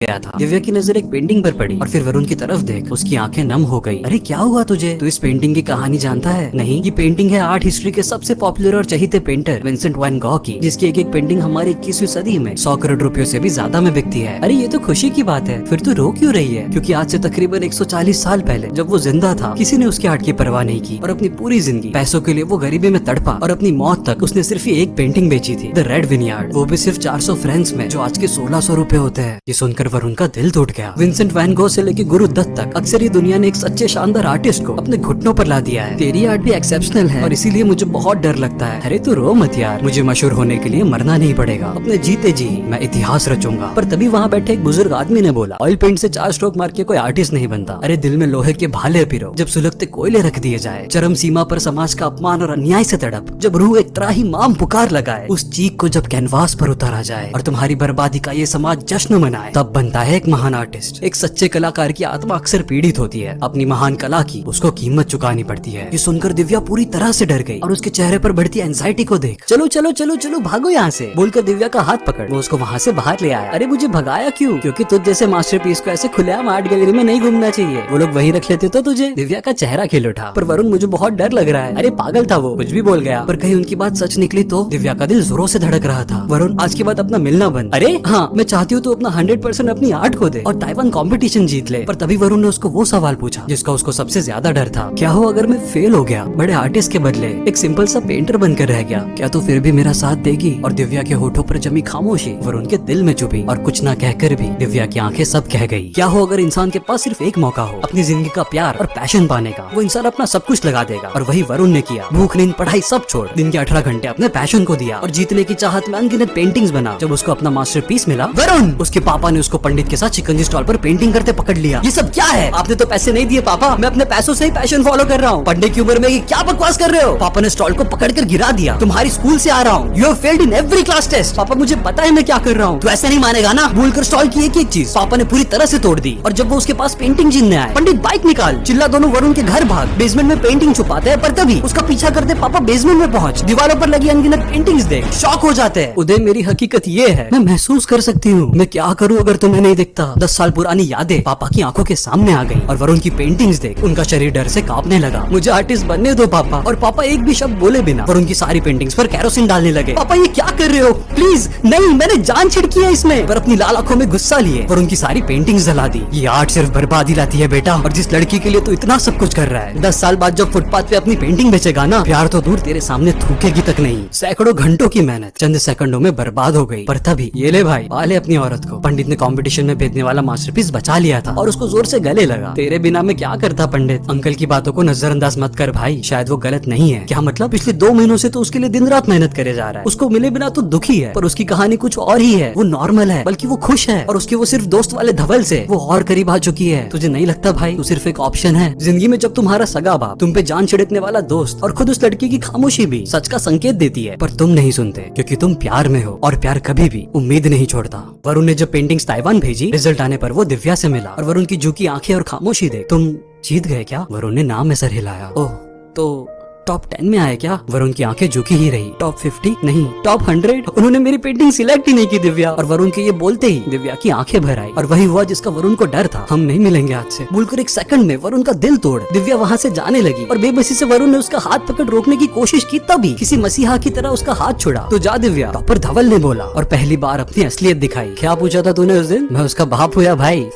गया था। दिव्या की नजर एक पेंटिंग पर पड़ी और फिर वरुण की तरफ देख उसकी आंखें नम हो गई। अरे क्या हुआ तुझे? तू इस पेंटिंग की कहानी जानता है? नहीं, ये पेंटिंग है आर्ट हिस्ट्री के सबसे पॉपुलर और चहीते पेंटर विंसेंट वैन गॉग की, जिसकी एक एक पेंटिंग हमारे 21वीं सदी में 100 करोड़ रुपयों से भी ज्यादा में बिकती है। अरे ये तो खुशी की बात है। फिर तू रो क्यों रही है? क्योंकि आज से तकरीबन 140 साल पहले जब वो जिंदा था, किसी ने उसके आर्ट की परवाह नहीं की और अपनी पूरी जिंदगी पैसों के लिए वो गरीबी में तड़पा और अपनी मौत तक उसने सिर्फ ये एक पेंटिंग बेची थी, द रेड विनयार्ड, वो भी सिर्फ 400 फ्रेंच में, जो आज के 1600 रुपए होते हैं। ये सुनकर वरुण का दिल टूट गया। विंसेंट वैन गॉग से लेकर गुरु दत्त तक अक्सर ये दुनिया ने एक सच्चे शानदार आर्टिस्ट को अपने घुटनों पर ला दिया है। तेरी आर्ट भी एक्सेप्शनल है और इसीलिए मुझे बहुत डर लगता है। अरे तू रो मत यार, मुझे मशहूर होने के लिए मरना नहीं पड़ेगा, अपने जीते जी मैं इतिहास रचूंगा। पर तभी वहाँ बैठे एक बुजुर्ग आदमी ने बोला, ऑयल पेंट से 4 स्ट्रोक मार के कोई आर्टिस्ट नहीं बनता। अरे दिल में लोहे के भाले पिरो, जब सुलगते कोयले रख दिए जाए, चरम सीमा पर समाज का अपमान और अन्याय से तड़प, जब रूह एक त्राही माम पुकार लगाए, उस चीख को जब कैनवास पर उतारा जाए और तुम्हारी बर्बादी का ये समाज जश्न मनाए, तब बनता है एक महान आर्टिस्ट। एक सच्चे कलाकार की आत्मा अक्सर पीड़ित होती है, अपनी महान कला की उसको कीमत चुकानी पड़ती है। ये सुनकर दिव्या पूरी तरह से डर गई और उसके चेहरे पर बढ़ती एंजाइटी को देख, चलो चलो चलो चलो भागो यहाँ से बोलकर दिव्या का हाथ पकड़ वो उसको वहाँ से बाहर ले आया। अरे मुझे भगाया क्यों? क्योंकि तुझ जैसे मास्टरपीस को ऐसे खुलेआम आर्ट गैलरी में नहीं घूमना चाहिए, वो लोग वहीं रख लेते तो तुझे। दिव्या का चेहरा खिल उठा। पर वरुण मुझे बहुत डर लग रहा है। अरे पागल था वो, कुछ भी बोल गया। पर कहीं उनकी बात सच निकली तो? दिव्या का दिल जोरों से धड़क रहा था। वरुण आज के बाद अपना मिलना बंद। अरे हाँ, मैं चाहती हूँ तो अपना 100% अपनी आर्ट को दे और ताइवान कंपटीशन जीत ले। पर तभी वरुण ने उसको वो सवाल पूछा जिसका उसको सबसे ज्यादा डर था, क्या हो अगर मैं फेल हो गया, बड़े आर्टिस्ट के बदले एक सिंपल सा पेंटर बनकर रह गया, क्या तू फिर भी मेरा साथ देगी? और दिव्या के होठों पर जमी खामोशी वरुण के दिल में चुभी और कुछ ना कहकर भी दिव्या की आंखें सब कह गई। क्या हो अगर इंसान के पास सिर्फ एक मौका हो अपनी जिंदगी का प्यार और पैशन पाने का, वो इंसान अपना सब कुछ लगा देगा। और वही वरुण ने किया। भूख नींद पढ़ाई सब छोड़ दिन के 18 घंटे अपने पैशन को दिया और जीतने की चाहत में अनगिनत पेंटिंग्स बना। जब उसको अपना मास्टरपीस मिला, वरुण उसके पापा ने उसको पंडित के साथ चिकंजी स्टॉल पर पेंटिंग करते पकड़ लिया। ये सब क्या है? आपने तो पैसे नहीं दिए पापा, मैं अपने पैसों से ही पैशन फॉलो कर रहा हूँ। पढ़ने की उम्र में ये क्या बकवास कर रहे हो? पापा ने स्टॉल को पकड़ कर गिरा दिया। तुम्हारी स्कूल से आ रहा हूँ, you have failed in every class test. पापा मुझे पता है मैं क्या कर रहा हूँ, तो ऐसे नहीं मानेगा ना। भूलकर स्टॉल की एक चीज पापा ने पूरी तरह से तोड़ दी। और जब वो उसके पास पेंटिंग जीतने आए, पंडित बाइक निकाल चिल्ला दोनों वरुण के घर भाग, बेसमेंट में पेंटिंग छुपाते हैं। पर तभी उसका पीछा करते पापा बेसमेंट में पहुंच दीवारों पर लगी अनगिनत पेंटिंग्स देख शॉक हो जाते हैं। उदय मेरी हकीकत ये है, मैं महसूस कर सकती हूँ, मैं क्या करूँ अगर तुम्हें नहीं दिखता। 10 साल पुरानी यादें पापा की आंखों के सामने आ गई और वरुण की पेंटिंग्स देख उनका शरीर डर से कांपने लगा। मुझे आर्टिस्ट बनने दो पापा। और पापा एक भी शब्द बोले बिना वरुण की सारी पेंटिंग्स पर कैरोसिन डालने लगे। पापा ये क्या कर रहे हो? प्लीज नहीं, मैंने जान छिड़की है इसमें। पर अपनी लाल आंखों में गुस्सा लिए वरुण की सारी पेंटिंग्स जला दी। ये आर्ट सिर्फ बर्बादी लाती है बेटा, और जिस लड़की के लिए तू इतना सब कुछ कर रहा है, 10 साल बाद जब फुटपाथ पे अपनी पेंटिंग बेचेगा ना, प्यार तो दूर तेरे सामने थूकेगी तक नहीं। सैकड़ों घंटों की मेहनत चंद सेकंडों में बर्बाद हो गई। पर तभी ये ले भाई, पाले अपनी औरत को। पंडित ने कंपटीशन में भेजने वाला मास्टरपीस बचा लिया था और उसको जोर से गले लगा। तेरे बिना मैं क्या करता पंडित? अंकल की बातों को नजरअंदाज मत कर भाई, शायद वो गलत नहीं है। क्या मतलब? पिछले 2 महीनों से तो उसके लिए दिन रात मेहनत करे जा रहा है। उसको मिले बिना तो दुखी है, पर उसकी कहानी कुछ और ही है। वो नॉर्मल है, बल्कि वो खुश है। और उसके वो सिर्फ दोस्त वाले धवल से वो और करीब आ चुकी है। तुझे नहीं लगता भाई तू सिर्फ एक ऑप्शन है जिंदगी में? जब तुम्हारा सगा बाप, तुम पे जान छिड़कने वाला दोस्त और खुद उस लड़की की खामोशी भी सच का संकेत देती है, पर तुम नहीं सुनते क्योंकि तुम प्यार में हो और प्यार कभी भी उम्मीद नहीं छोड़ता। वरुण ने जब पेंटिंग्स ताइवान भेजी, रिजल्ट आने पर वो दिव्या से मिला और वरुण की झुकी आंखें और खामोशी देख, तुम जीत गए क्या? वरुण ने नाम में सर हिलाया। ओह, तो टॉप 10 में आए क्या? वरुण की आंखें झुकी ही रही। टॉप 50 नहीं, टॉप 100। उन्होंने मेरी पेंटिंग सिलेक्ट ही नहीं की दिव्या। और वरुण के ये बोलते ही दिव्या की आंखें भर आई। और वही हुआ जिसका वरुण को डर था, हम नहीं मिलेंगे आज से। बोलकर एक सेकंड में वरुण का दिल तोड़ दिव्या वहाँ से जाने लगी और बेबसी से वरुण ने उसका हाथ पकड़ रोकने की कोशिश की, तभी किसी मसीहा की तरह उसका हाथ छुड़ा। तो जा दिव्या, प्रॉपर धवल ने बोला और पहली बार अपनी असलियत दिखाई। क्या पूछा था तूने उस दिन? मैं उसका बाप हुआ भाई।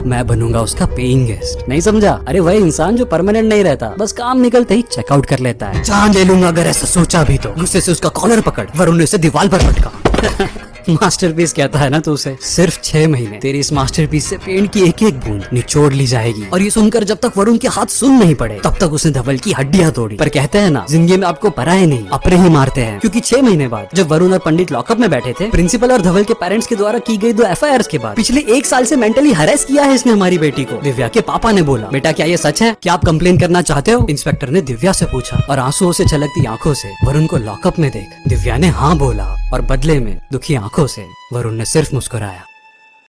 मैं बनूंगा उसका पेइंग गेस्ट, नहीं समझा? अरे वही इंसान जो परमानेंट नहीं रहता, बस काम निकलते ही चेकआउट कर लेता है। जान ले लूंगा अगर ऐसा सोचा भी तो। गुस्से से उसका कॉलर पकड़ वरुण ने उसे दीवार पर पटका। मास्टरपीस कहता है ना तू उसे? सिर्फ 6 महीने तेरी इस मास्टरपीस से पेंट की एक एक बूंद निचोड़ ली जाएगी। और ये सुनकर जब तक वरुण के हाथ सुन नहीं पड़े तब तक उसने धवल की हड्डियां तोड़ी। पर कहते हैं ना, जिंदगी में आपको पराये नहीं अपने ही मारते हैं। क्योंकि 6 महीने बाद जब वरुण और पंडित लॉकअप में बैठे थे, प्रिंसिपल और धवल के पेरेंट्स के द्वारा की गई 2 FIRs के बाद पिछले 1 साल से मेंटली हरेस किया है इसने हमारी बेटी को। दिव्या के पापा ने बोला, बेटा क्या ये सच है? क्या आप कंप्लेन करना चाहते हो? इंस्पेक्टर ने दिव्या से पूछा और आंसुओं से छलकती आंखों से वरुण को लॉकअप में देख दिव्या ने हाँ बोला और बदले में दुखी आंखों से वरुण ने सिर्फ मुस्कुराया।